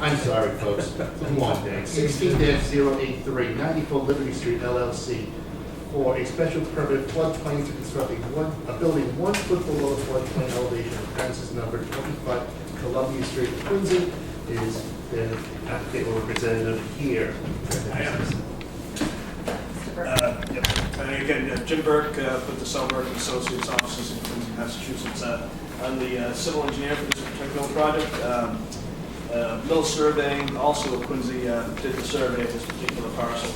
I'm sorry, folks. It's a long day. 16-083, 94 Liberty Street, LLC, for a special permit floodplain to construct a building 1 foot below the floodplain elevation of premises number 25 Columbia Street, Quincy. Is the applicant or representative here? Yep. Again, Jim Burke with the Selberg and Associates offices in Quincy, Massachusetts. I'm the civil engineer for this particular project. Mill Surveying, also of Quincy, did the survey of this particular parcel.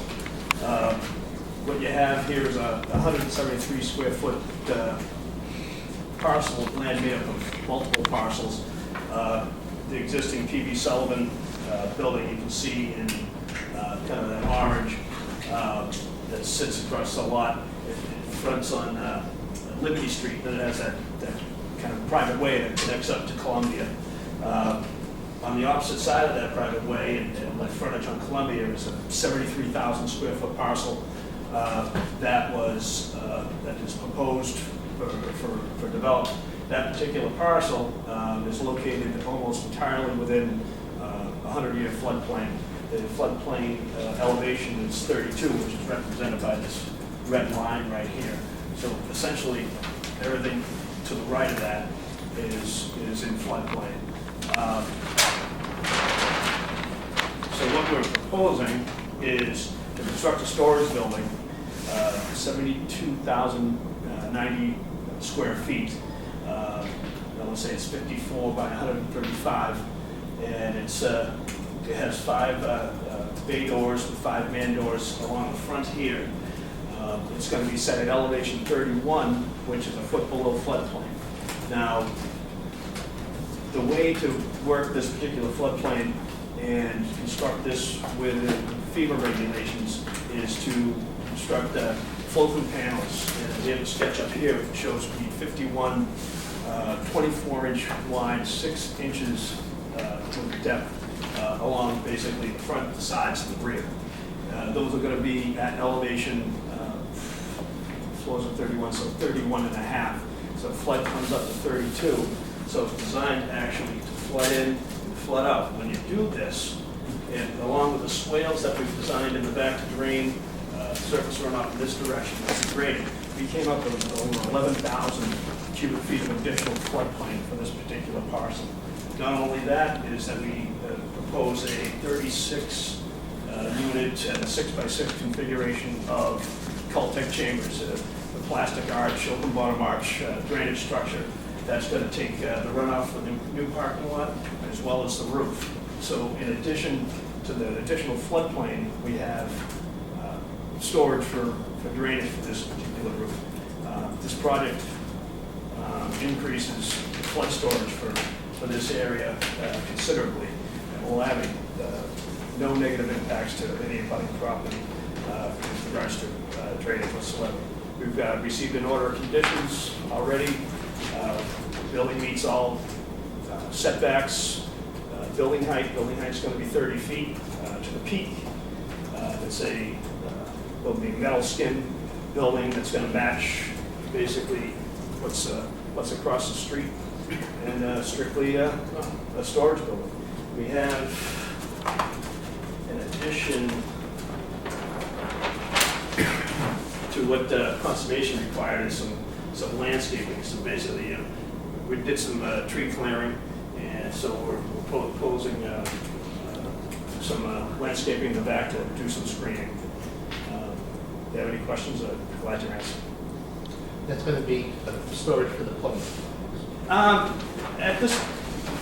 What you have here is a 173 square foot parcel of land made up of multiple parcels. The existing P.B. Sullivan building you can see in kind of that orange that sits across the lot. It fronts on Liberty Street, and it has that kind of private way that connects up to Columbia. On the opposite side of that private way, and that frontage on Columbia, is a 73,000 square foot parcel that is proposed for development. That particular parcel is located almost entirely within a 100-year floodplain. The floodplain elevation is 32, which is represented by this red line right here. So essentially, everything to the right of that is in floodplain. So what we're proposing is to construct a storage building, 72,090 square feet. Let's say it's 54 by 135, and it has 5 bay doors with 5 man doors along the front here. It's going to be set at elevation 31, which is a foot below floodplain. Now, the way to work this particular floodplain and construct this with FEMA regulations is to construct flow-through panels. And we have a sketch up here that shows we need 51 24-inch wide, 6 inches with depth along basically the front, the sides, and the rear. Those are going to be at elevation, floors of 31, so 31 and a half. So flood comes up to 32. So it's designed actually to flood in and flood out. When you do this, and along with the swales that we've designed in the back to drain surface runoff in this direction, that's great. We came up with over 11,000 cubic feet of additional floodplain for this particular parcel. Not only that, is that we propose a 36 unit and a 6x6 configuration of Cultec chambers, the plastic arch, open bottom arch drainage structure that's going to take the runoff from the new parking lot as well as the roof. So in addition to the additional floodplain, we have storage for drainage for this particular roof. This project increases flood storage for this area considerably, and will have no negative impacts to any abutting property with regards to drainage whatsoever. We've received an order of conditions already. The building meets all setbacks. Building height's going to be 30 feet to the peak. Will be a metal skin building that's going to match basically what's across the street, and strictly a storage building. We have, in addition to what conservation required, is some landscaping. So basically, we did some tree clearing, and so we're proposing some landscaping in the back to do some screening. If you have any questions, I'm glad to answer. That's going to be storage for the plumbing. At this,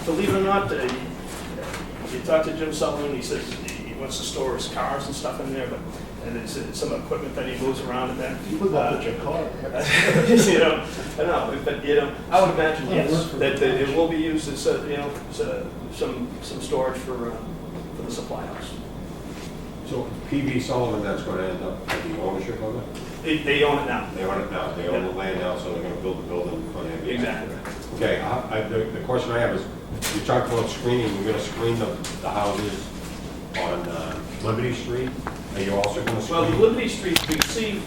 believe it or not, you talk to Jim Sullivan, he says he wants to store his cars and stuff in there, and it's some equipment that he moves around and that. You would not put your car. You know, I know, but I would imagine yes, that it will be used as some storage for the supply house. So P.B. Sullivan, that's going to end up with the ownership of it? They own it now. They own it now. They own the land now, so they're going to build the building in front of it. Exactly. Okay, the question I have is, you talked about screening. You're going to screen the houses on Liberty Street. Are you also going to screen? Well, Liberty Street, we see,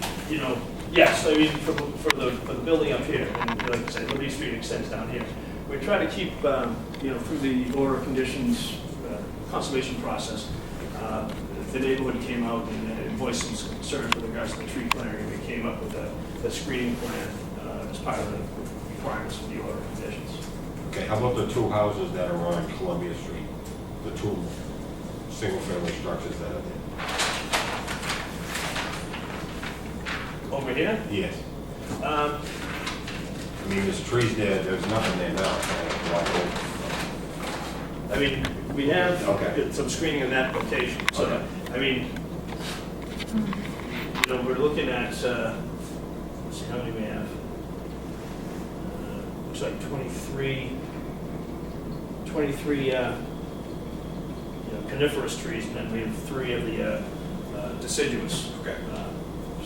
yes, I mean, for the building up here, and like I said, Liberty Street extends down here. We try to keep, through the order of conditions, conservation process. The neighborhood came out and voiced some concerns with regards to the tree clearing, and we came up with a screening plan as part of the requirements for the order of conditions. Okay, how about the two houses that are on Columbia Street? The two single-family structures that are there? Over here, Yes. I mean, there's trees there, there's nothing there now. I mean, we have Okay. some screening in that location. So, Okay. I mean, you know, we're looking at, let's see, how many we have? Looks like 23 you know, coniferous trees, and then we have 3 of the deciduous. Okay.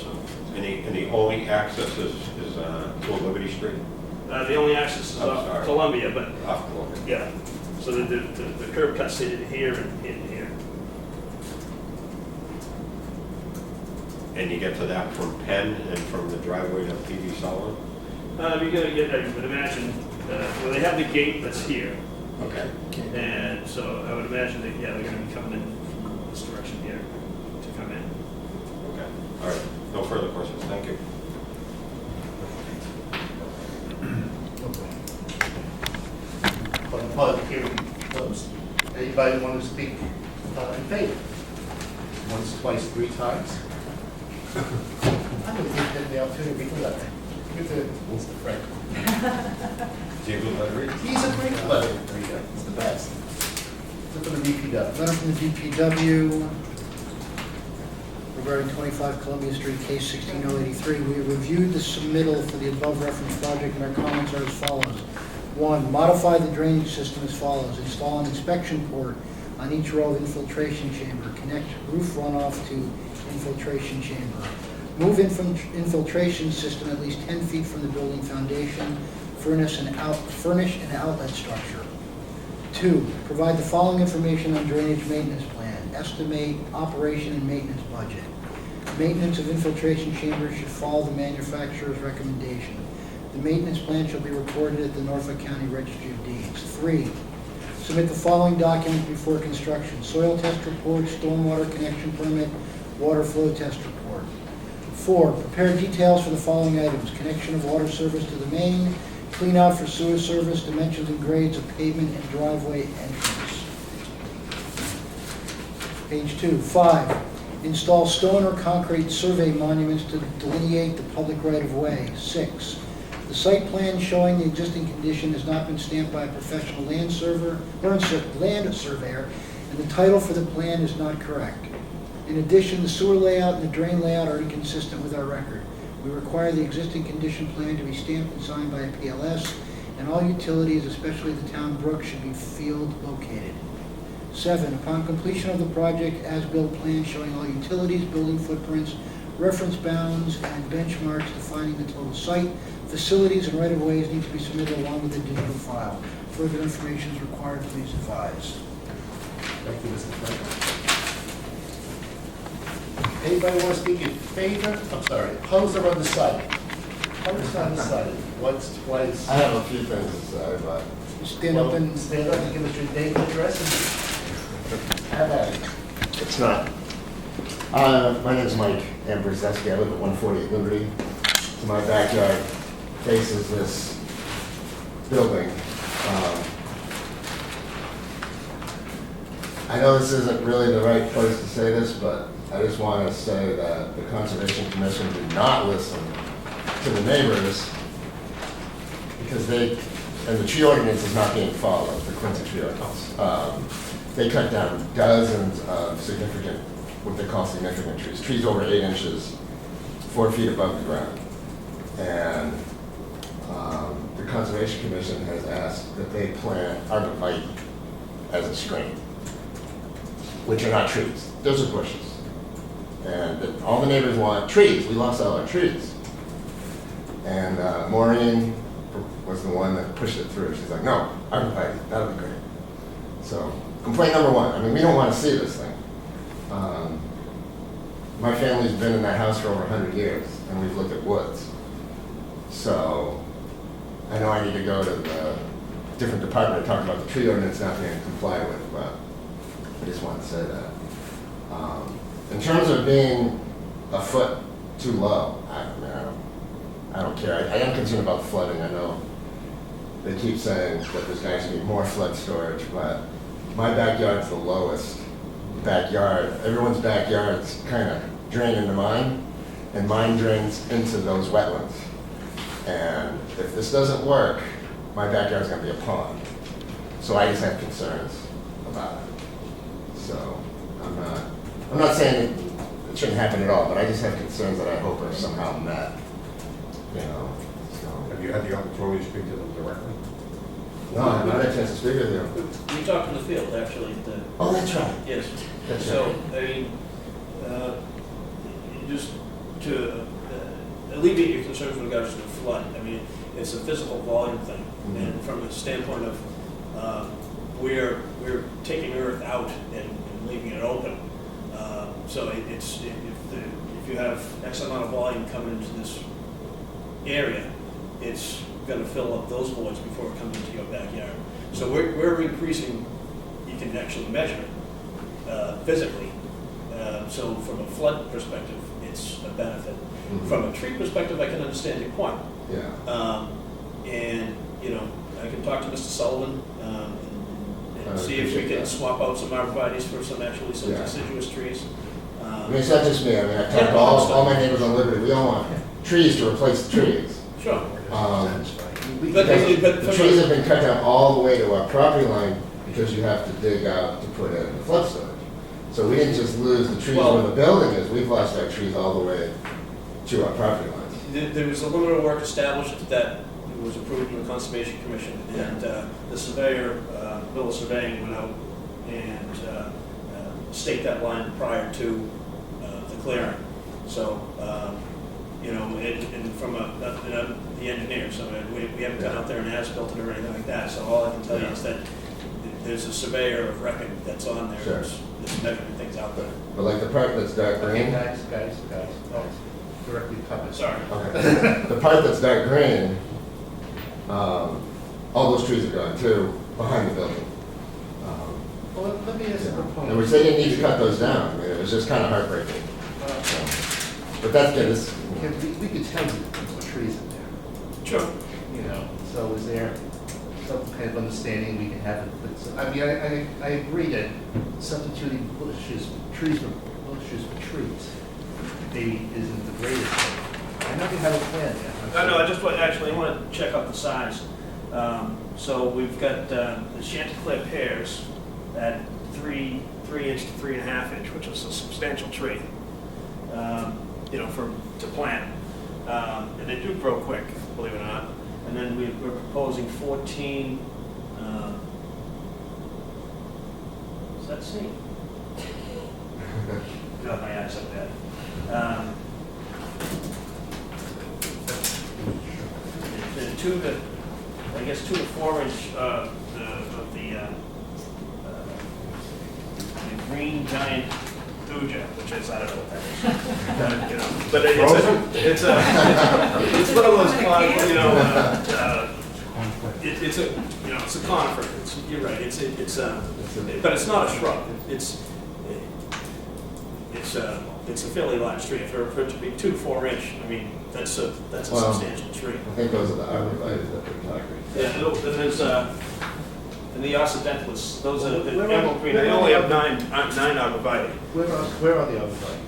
So, And the only access is to Liberty Street? the only access is I'm off sorry. Columbia, but, Off Columbia. yeah. So the curb cut's in here and in here. And you get to that from Penn and from the driveway to PV Sullivan? You're gonna get, I would imagine, well, they have the gate that's here. Okay. And so I would imagine that, yeah, they're gonna be coming in from this direction here to come in. Okay, all right. No further questions, thank you. Public hearing closed. Anybody want to speak in favor? Once, twice, 3 times? I'm going to give them the opportunity to do that. Give it to Mr. Frank. James Lettery? He's a great letter. There you go. It's the best. Look at the DPW. Letter from the DPW regarding 25 Columbia Street, case 16083. We reviewed the submittal for the above referenced project, and our comments are as follows. 1, modify the drainage system as follows. Install an inspection port on each row of infiltration chamber. Connect roof runoff to infiltration chamber. Move infiltration system at least 10 feet from the building foundation. Furnish an outlet structure. 2, provide the following information on drainage maintenance plan. Estimate operation and maintenance budget. Maintenance of infiltration chambers should follow the manufacturer's recommendation. The maintenance plan shall be recorded at the Norfolk County Registry of Deeds. 3, submit the following documents before construction. Soil test report, stormwater connection permit, water flow test report. 4, prepare details for the following items. Connection of water service to the main, clean out for sewer service, dimensions and grades of pavement and driveway entrance. Page 2. 5, install stone or concrete survey monuments to delineate the public right-of-way. 6, the site plan showing the existing condition has not been stamped by a professional land surveyor, and the title for the plan is not correct. In addition, the sewer layout and the drain layout are inconsistent with our record. We require the existing condition plan to be stamped and signed by a PLS, and all utilities, especially the town brook, should be field located. 7, upon completion of the project, as-built plan showing all utilities, building footprints, reference bounds, and benchmarks defining the total site, facilities, and right-of-ways need to be submitted along with a digital file. Further information is required, please advise. Thank you, Mr. Frank. Anybody want to speak in favor? I'm sorry, opposed or undecided? Opposed or undecided? Once, twice? I have a few things to say, but Stand up and Stand up and give us your name and address and have at it. it's not. My name is Mike Ambroseski. I live at 148 Liberty. So my backyard faces this building. I know this isn't really the right place to say this, but I just want to say that the Conservation Commission did not listen to the neighbors because and the tree ordinance is not being followed, the Quincy tree ordinance. They cut down dozens of significant, what they call significant trees over 8 inches, 4 feet above the ground. And the Conservation Commission has asked that they plant arborvitae as a screen, which are not trees. Those are bushes. And all the neighbors want trees. We lost all our trees. And Maureen was the one that pushed it through. She's like, no, arborvitae, that would be great. So complaint number 1. I mean, we don't want to see this thing. My family's been in that house for over 100 years, and we've looked at woods. So I know I need to go to the different department to talk about the tree ordinance not being complied with, but say that. In terms of being a foot too low, I don't care. I am concerned about flooding. I know they keep saying that there's going to be more flood storage, but my backyard's the lowest backyard. Everyone's backyards kind of drain into mine, and mine drains into those wetlands. And if this doesn't work, my backyard's going to be a pond. So I just have concerns about it. So I'm not saying it shouldn't happen at all, but I just have concerns that I hope are somehow met. You know. So. Have you had the opportunity to speak to them directly? No, I haven't had a chance to speak with you. We talked in the field, actually. Oh, that's right. Yes. That's So, right. I mean, just to alleviate your concerns with regards to the flood, I mean, it's a physical volume thing. Mhm. And from a standpoint of we're taking earth out and leaving it open. So if you have X amount of volume coming into this area, it's going to fill up those voids before it comes into your backyard. So we're increasing, you can actually measure physically. So from a flood perspective, it's a benefit. Mhm. From a tree perspective, I can understand your point. Yeah. And, you know, I can talk to Mr. Sullivan and see if we appreciate can that. swap out some arborvitaes for some Yeah. deciduous trees. I mean, it's not just me. I mean, I've talked Yeah, to no, all my neighbors on Liberty. We all want trees to replace the trees. Sure. But But the trees have been cut down all the way to our property line because you have to dig out to put in the flood storage. So we didn't just lose the trees Well- where the building is, we've lost our trees all the way to our property lines. There was a limit of work established that was approved in the Conservation Commission, and the surveyor, Bill of Surveying, went out and staked that line prior to the clearing. So, you know, and from the engineer, so we haven't gone out there and as-built it or anything like that, so all I can tell you is that there's a surveyor of record that's on there Sure. that's measuring things out there. But like the part that's dark Okay, green, guys, directly covered. Sorry. okay. The part that's dark green, all those trees are gone too, behind the building. Well, let me ask the proponent. And which they didn't need to cut those down, I mean, it was just kind of heartbreaking. So, but that's good, it's, We could tell you what trees in there, Sure. you know, so is there some kind of understanding we can have? I mean, I agree that substituting trees for bushes for trees maybe isn't the greatest thing. I know we have a plan there. No, I just want, actually, I want to check out the size. So we've got the Chanticleer pears at 3 inch to 3.5 inch, which is a substantial tree, you know, to plant. And they do grow quick, believe it or not. And then we're proposing 14, is that C? No, my eyes up bad. The 2 to 4 inch of the green giant thuja, which is, I don't know what that is. You know, but it's one of those, you know, it's a conifer. You're right. But it's not a shrub. It's a fairly large tree. For it to be 2 to 4 inch, I mean, that's a Well, substantial tree. I think those are the arborvitaes that they're talking. Yeah, and there's and the occidentalis. Those are the Where are- emerald green. where They are only the- have nine arborvitae. Where are the other guys?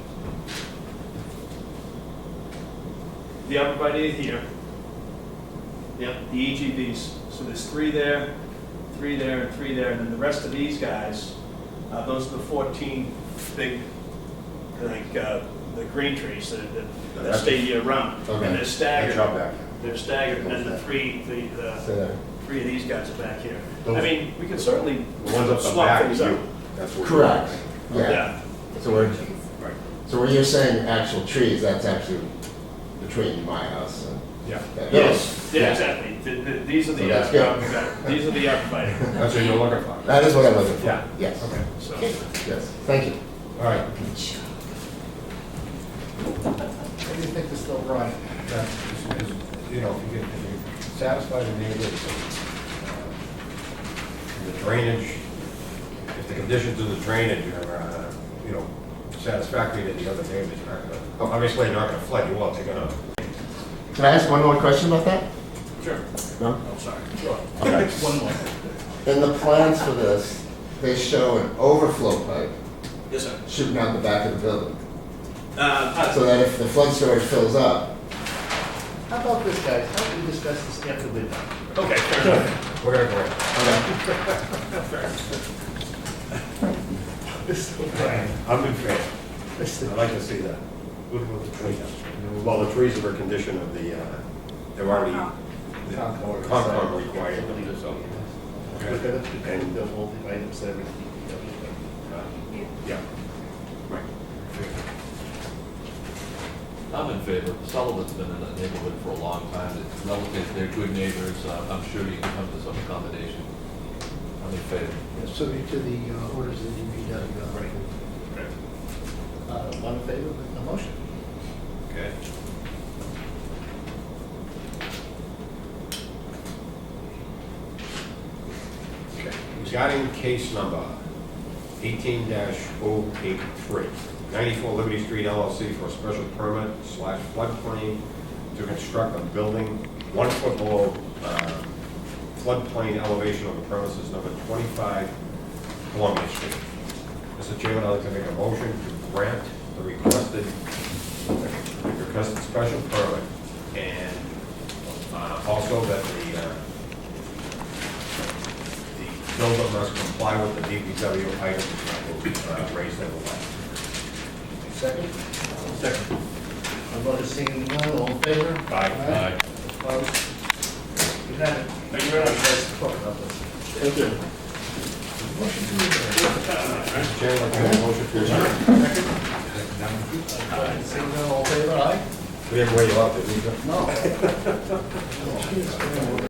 The arborvitae here. Yep, the EGVs. So there's 3 there, 3 there, and 3 there, and then the rest of these guys, those are the 14 big, like the green trees that stay year round, Okay. and they're staggered. That's out back. They're staggered, and then the three Say that. 3 of these guys are back here. I Those- mean, we could certainly The ones up the swap back, things you, out. that's what. Correct, yeah. Yeah. So we're, Right, so when you're saying actual trees, that's actually between my house and yeah. that building. Yes, yeah, exactly. These are So the, that's good. these are the arborvitae. That's what you're looking for. That is what I'm looking for. Yeah. Yes. Okay. So, Yes, thank you. All right. What do you think is still right? You know, if you can satisfy the neighbors, the drainage, if the conditions of the drainage are, you know, satisfactory to the other neighbors, you're not gonna, obviously you're not gonna flood you out, they're gonna. Can I ask one more question about that? Sure. No? I'm sorry. Okay. One more. In the plans for this, they show an overflow pipe Yes, sir. shooting out the back of the building. Uh, So that if the flood storage fills up, How about this, guys? How about we discuss this after we're done? Okay, fair enough. We're gonna go in. Mr. O'Brien. I'm in favor. Mr. I'd like to see that. With the trees. Well, the trees are a condition of the, they're already, the Concom required them to, so. We're gonna, and the whole items that are. Yeah. Right. I'm in favor. Sullivan's been in that neighborhood for a long time. It's relative, they're good neighbors. I'm sure you can come to some accommodation. I'm in favor. Subject to the orders of the DPW. Right. One in favor of the motion? Okay. Regarding case number 18-083, 94 Liberty Street LLC for a special permit / floodplain to construct a building 1 foot below floodplain elevation of the premises number 25 Columbia Street. Mr. Chairman, I'd like to make a motion to grant the requested special permit and also that the builder must comply with the DPW items raised in the letter. Second? Second. I'm going to sing none, all in favor? Aye. Opposed? You have it. Thank you very much, guys. Talk about this. Thank you. Motion to adjourn. Mr. Chairman, I'd like to make a motion to adjourn. Second? Sing none, all in favor, aye? We didn't weigh you out, did we? No.